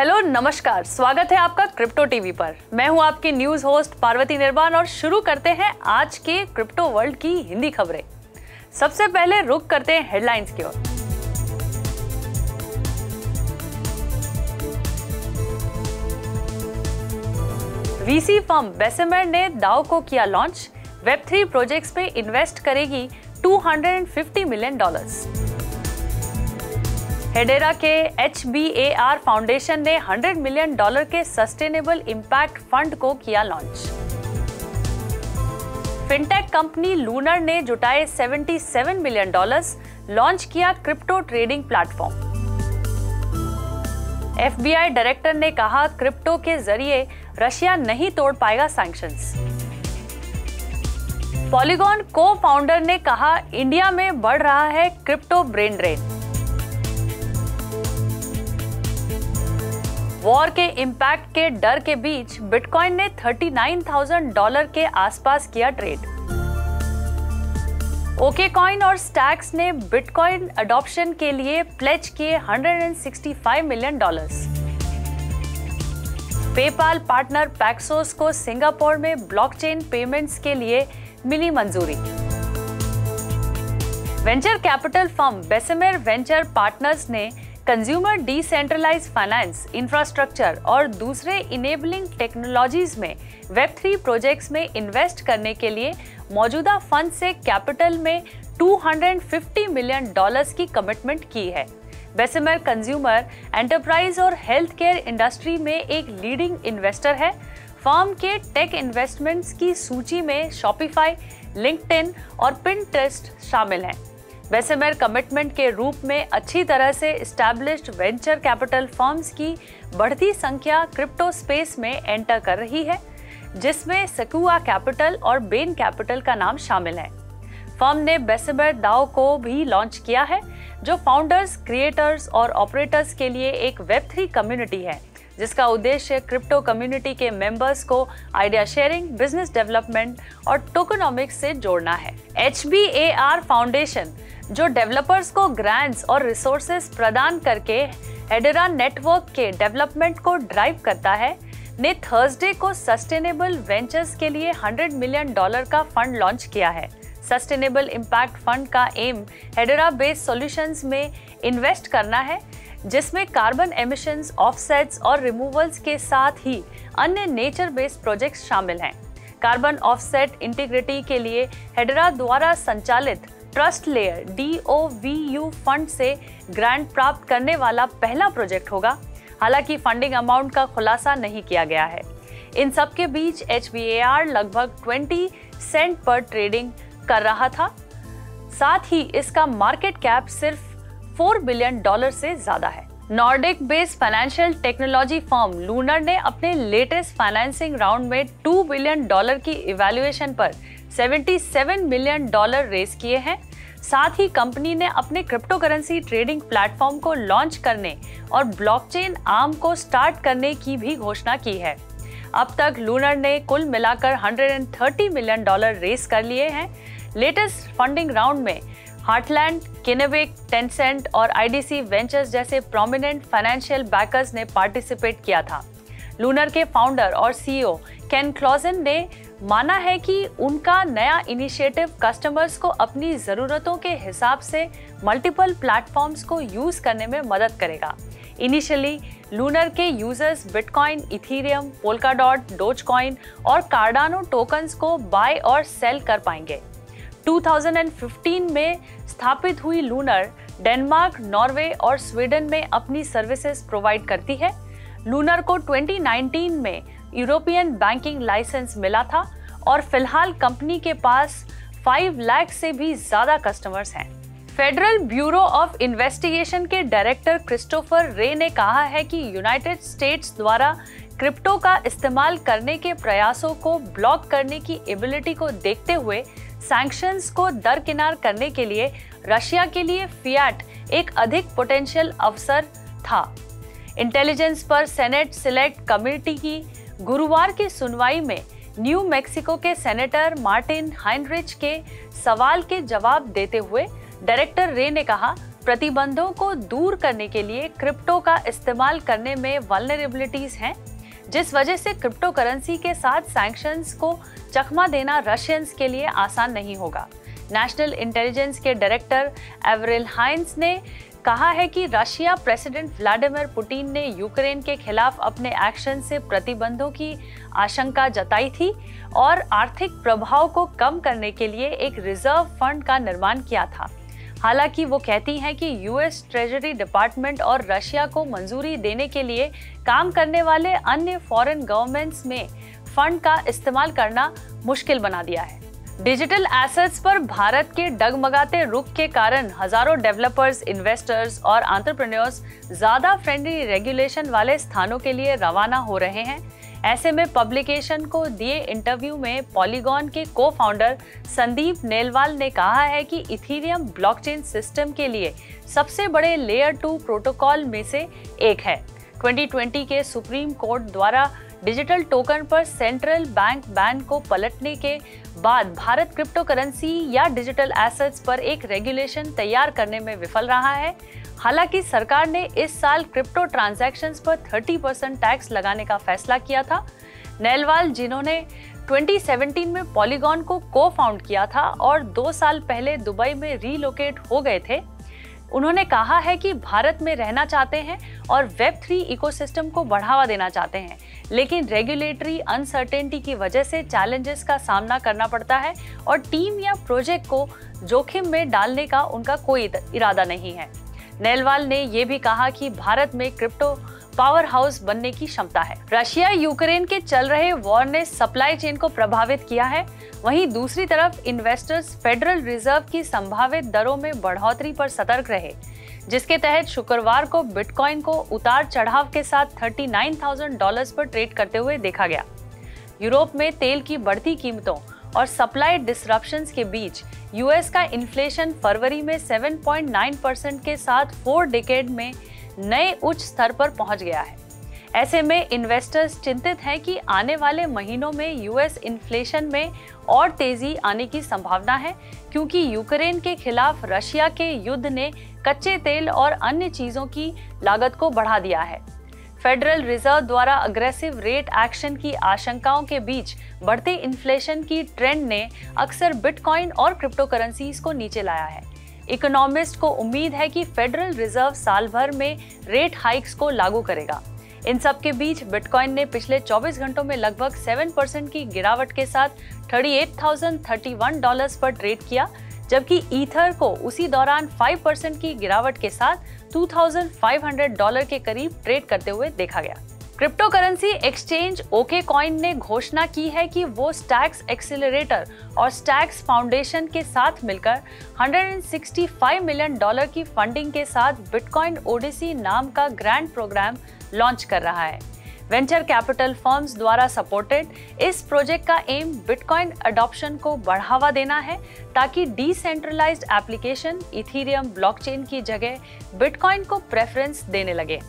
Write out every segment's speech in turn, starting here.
Hello नमस्कार, स्वागत है आपका क्रिप्टो टीवी पर। मैं हूं आपकी न्यूज होस्ट पार्वती निर्वाण और शुरू करते हैं आज के क्रिप्टो वर्ल्ड की हिंदी खबरें। सबसे पहले रुख करते हैं हेडलाइंस की ओर। वीसी फर्म बेसेमर ने दाओ को किया लॉन्च। वेब3 प्रोजेक्ट्स पे इन्वेस्ट करेगी $250 मिलियन। हेडेरा के HBAR फाउंडेशन ने $100 मिलियन के सस्टेनेबल इम्पैक्ट फंड को किया लॉन्च। फिनटेक कंपनी लूनर ने जुटाए $77 मिलियन, लॉन्च किया crypto trading platform. FBI director ने कहा क्रिप्टो के जरिए रशिया नहीं तोड़ पाएगा सैंक्शंस। पॉलीगॉन को फाउंडर ने कहा इंडिया में बढ़ रहा है क्रिप्टो ब्रेन ड्रेन। वॉर के इम्पैक्ट के डर के बीच बिटकॉइन ने $39,000 के आसपास किया ट्रेड। ओकेकॉइन और स्टैक्स ने बिटकॉइन अडॉप्शन के लिए प्लेज किए $165 मिलियन। पेपाल पार्टनर पैक्सोस को सिंगापुर में ब्लॉकचेन पेमेंट्स के लिए मिली मंजूरी। Venture capital firm Bessemer venture partners ने कंज्यूमर डिसेंट्रलाइज्ड फाइनेंस, इंफ्रास्ट्रक्चर और दूसरे इनेबलिंग टेक्नोलॉजीज में वेब3 प्रोजेक्ट्स में इन्वेस्ट करने के लिए मौजूदा फंड से कैपिटल में $250 मिलियन की कमिटमेंट की है। बेसेमर कंज्यूमर, एंटरप्राइज और हेल्थ केयर इंडस्ट्री में एक लीडिंग इन्वेस्टर है। फर्म के टेक इन्वेस्टमेंट्स की सूची में शॉपिफाई, लिंक्डइन और पिंटरेस्ट शामिल हैं। बेसेमर कमिटमेंट के रूप में अच्छी तरह से एस्टैब्लिश्ड वेंचर कैपिटल फर्म्स की बढ़ती संख्या क्रिप्टो स्पेस में एंटर कर रही है, जिसमें सेक्यूआ कैपिटल और बेन कैपिटल का नाम शामिल है। फर्म ने बेसेमर दाओ को भी लॉन्च किया है, जो फाउंडर्स, क्रिएटर्स और ऑपरेटर्स के लिए एक वेब3 कम्युनिटी है, जिसका उद्देश्य क्रिप्टो कम्युनिटी के मेंबर्स को आइडिया शेयरिंग, बिजनेस डेवलपमेंट और टोकनोमिक्स से जोड़ना है। HBAR फाउंडेशन, जो डेवलपर्स को ग्रांट्स और रिसोर्सेज प्रदान करके हेडेरा नेटवर्क के डेवलपमेंट को ड्राइव करता है, ने थर्सडे को सस्टेनेबल वेंचर्स के लिए $100 मिलियन का फंड लॉन्च किया है। सस्टेनेबल इम्पैक्ट फंड का एम हेडेरा बेस्ड सॉल्यूशंस में इन्वेस्ट करना है, जिसमें कार्बन एमिशंस, ऑफसेट्स और रिमूवल्स के साथ ही अन्य नेचर बेस्ड प्रोजेक्ट्स शामिल हैं। कार्बन ऑफसेट इंटीग्रिटी के लिए हेडेरा द्वारा संचालित ट्रस्ट लेयर DOVU फंड से ग्रांट प्राप्त करने वाला पहला प्रोजेक्ट होगा। हालांकि फंडिंग अमाउंट का खुलासा नहीं किया गया है। इन सब के बीच HBAR लगभग 20 सेंट पर ट्रेडिंग कर रहा था। साथ ही इसका मार्केट कैप सिर्फ $4 बिलियन से ज्यादा है। Nordic based financial technology firm lunar ने अपने लेटेस्ट फाइनेंसिंग राउंड में $2 बिलियन की इवैल्यूएशन पर $77 मिलियन रेज किए हैं। साथ ही कंपनी ने अपने क्रिप्टो करेंसी ट्रेडिंग प्लेटफॉर्म को लॉन्च करने और ब्लॉकचेन आर्म को स्टार्ट करने की भी घोषणा की है। अब तक लूनर ने कुल मिलाकर $130 मिलियन रेज कर लिए हैं। लेटेस्ट फंडिंग राउंड में हार्टलैंड, किनेविक, टेंसेंट और IDC वेंचर्स जैसे प्रोमिनेंट फाइनेंशियल बैकर्स ने पार्टिसिपेट किया था। लूनर के फाउंडर और CEO केन क्लॉजन ने माना है कि उनका नया इनिशिएटिव कस्टमर्स को अपनी ज़रूरतों के हिसाब से मल्टीपल प्लेटफॉर्म्स को यूज़ करने में मदद करेगा। इनिशियली लूनर के users bitcoin, Ethereum, Polkadot, Dogecoin और कार्डानो टोकन्स को बाय और सेल कर पाएंगे। 2015 में स्थापित हुई लूनर डेनमार्क, नॉर्वे और स्वीडन में अपनी सर्विसेज प्रोवाइड करती है। लूनर को 2019 में यूरोपियन बैंकिंग लाइसेंस मिला था और फिलहाल कंपनी के पास 5 लाख से भी ज्यादा कस्टमर्स हैं। फेडरल ब्यूरो ऑफ इन्वेस्टिगेशन के डायरेक्टर क्रिस्टोफर रे ने कहा है कि यूनाइटेड स्टेट्स द्वारा क्रिप्टो का इस्तेमाल करने के प्रयासों को ब्लॉक करने की एबिलिटी को देखते हुए सैंक्शंस को दरकिनार करने के लिए रशिया के लिए फियाट एक अधिक पोटेंशियल अवसर था। इंटेलिजेंस पर सेनेट सिलेक्ट कमेटी की गुरुवार की सुनवाई में न्यू मैक्सिको के सेनेटर मार्टिन हाइनरिच के सवाल के जवाब देते हुए डायरेक्टर रे ने कहा, प्रतिबंधों को दूर करने के लिए क्रिप्टो का इस्तेमाल करने में वल्नरेबिलिटीज हैं, जिस वजह से क्रिप्टो करेंसी के साथ सैंक्शंस को चकमा देना रशियंस के लिए आसान नहीं होगा। नेशनल इंटेलिजेंस के डायरेक्टर एवरिल हाइंस ने कहा है कि रशिया प्रेसिडेंट व्लादिमीर पुतिन ने यूक्रेन के खिलाफ अपने एक्शन से प्रतिबंधों की आशंका जताई थी और आर्थिक प्रभाव को कम करने के लिए एक रिजर्व फंड का निर्माण किया था। हालांकि वो कहती हैं कि यूएस ट्रेजरी डिपार्टमेंट और रशिया को मंजूरी देने के लिए काम करने वाले अन्य फॉरेन गवर्नमेंट्स में फंड का इस्तेमाल करना मुश्किल बना दिया है। डिजिटल एसेट्स पर भारत के डगमगाते रुख के कारण हजारों डेवलपर्स, इन्वेस्टर्स और एंटरप्रेन्योर्स ज्यादा फ्रेंडली रेगुलेशन वाले स्थानों के लिए रवाना हो रहे हैं। ऐसे में पब्लिकेशन को दिए इंटरव्यू में पॉलीगॉन के को-फाउंडर संदीप नेलवाल ने कहा है कि इथेरियम ब्लॉकचेन सिस्टम के लिए सबसे बड़े लेयर 2 प्रोटोकॉल में से एक है। 2020 के सुप्रीम कोर्ट द्वारा डिजिटल टोकन पर सेंट्रल बैंक बैन को पलटने के बाद भारत क्रिप्टो करेंसी या डिजिटल एसेट्स पर एक रेगुलेशन तैयार करने में विफल रहा है। हालांकि सरकार ने इस साल क्रिप्टो ट्रांजैक्शंस पर 30% टैक्स लगाने का फैसला किया था। नेलवाल, जिन्होंने 2017 में पॉलीगॉन को को-फाउंड किया था और 2 साल पहले दुबई में रीलोकेट हो गए थे, उन्होंने कहा है कि भारत में रहना चाहते हैं और वेब3 इकोसिस्टम को बढ़ावा देना चाहते हैं, लेकिन रेगुलेटरी अनसर्टेनिटी की वजह से चैलेंजेस का सामना करना पड़ता है और टीम या प्रोजेक्ट को जोखिम में डालने का उनका कोई इरादा नहीं है। नेलवाल ने यह भी कहा कि भारत में क्रिप्टो पावर हाउस बनने की क्षमता है। रशिया यूक्रेन के चल रहे वॉर ने सप्लाई चेन को प्रभावित किया है। वहीं दूसरी तरफ इन्वेस्टर्स फेडरल रिजर्व की संभावित दरों में बढ़ोतरी पर सतर्क रहे, जिसके तहत शुक्रवार को बिटकॉइन को उतार चढ़ाव के साथ $39,000 पर ट्रेड करते हुए देखा गया। यूरोप में तेल की बढ़ती कीमतों और सप्लाई डिसरप्शंस के बीच यूएस का इन्फ्लेशन फरवरी में 7.9% के साथ 4 डिकेड में नए उच्च स्तर पर पहुंच गया है। ऐसे में इन्वेस्टर्स चिंतित हैं कि आने वाले महीनों में यूएस इन्फ्लेशन में और तेजी आने की संभावना है, क्योंकि यूक्रेन के खिलाफ रशिया के युद्ध ने कच्चे तेल और अन्य चीजों की लागत को बढ़ा दिया है। फेडरल रिजर्व द्वारा अग्रेसिव रेट एक्शन की आशंकाओं के बीच बढ़ते इन्फ्लेशन की ट्रेंड ने अक्सर बिटकॉइन और क्रिप्टो करेंसीज को नीचे लाया है। इकोनॉमिस्ट को उम्मीद है कि फेडरल रिजर्व साल भर में रेट हाइक्स को लागू करेगा। इन सब के बीच बिटकॉइन ने पिछले 24 घंटों में लगभग 7% की गिरावट के साथ $38,031 पर ट्रेड किया, जबकि ईथर को उसी दौरान 5% की गिरावट के साथ $2,500 के करीब ट्रेड करते हुए देखा गया। क्रिप्टो करेंसी एक्सचेंज OKCoin ने घोषणा की है कि वो स्टैक्स एक्सीलरेटर और स्टैक्स फाउंडेशन के साथ मिलकर $165 मिलियन की फंडिंग के साथ बिटकॉइन ओडिसी नाम का ग्रैंड प्रोग्राम लॉन्च कर रहा है। वेंचर कैपिटल फर्म्स द्वारा सपोर्टेड इस प्रोजेक्ट का एम बिटकॉइन अडॉप्शन को बढ़ावा देना है, ताकि डिसेंट्रलाइज्ड एप्लीकेशन इथेरियम ब्लॉकचेन की जगह बिटकॉइन को प्रेफरेंस देने लगे।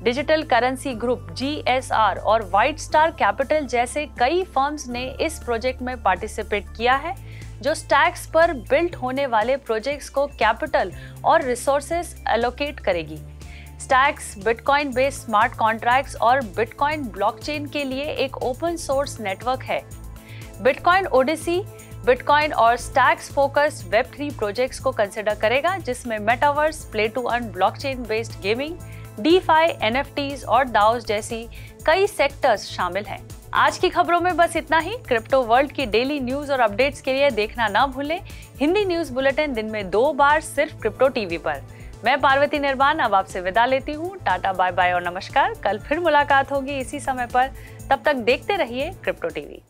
डिजिटल करेंसी ग्रुप GSR और व्हाइट स्टार कैपिटल जैसे कई फर्म्स ने इस प्रोजेक्ट में पार्टिसिपेट किया है, जो स्टैक्स पर बिल्ट होने वाले प्रोजेक्ट्स को कैपिटल और रिसोर्सेज एलोकेट करेगी। Stacks Bitcoin based smart contracts और बिटकॉइन ब्लॉकचेन के लिए एक ओपन सोर्स नेटवर्क है। बिटकॉइन ओडिसी बिटकॉइन और स्टैक्स फोकस्ड वेब3 प्रोजेक्ट्स को कंसिडर करेगा, जिसमें metaverse, play to earn blockchain based gaming, DeFi, NFTs और DAOs जैसी कई सेक्टर्स शामिल हैं। आज की खबरों में बस इतना ही। क्रिप्टो वर्ल्ड की डेली न्यूज और अपडेट्स के लिए देखना ना भूलें हिंदी न्यूज बुलेटिन दिन में 2 बार सिर्फ क्रिप्टो टीवी पर। मैं पार्वती निर्वाण अब आपसे विदा लेती हूँ। टाटा, बाय बाय और नमस्कार। कल फिर मुलाकात होगी इसी समय पर। तब तक देखते रहिए क्रिप्टो टीवी।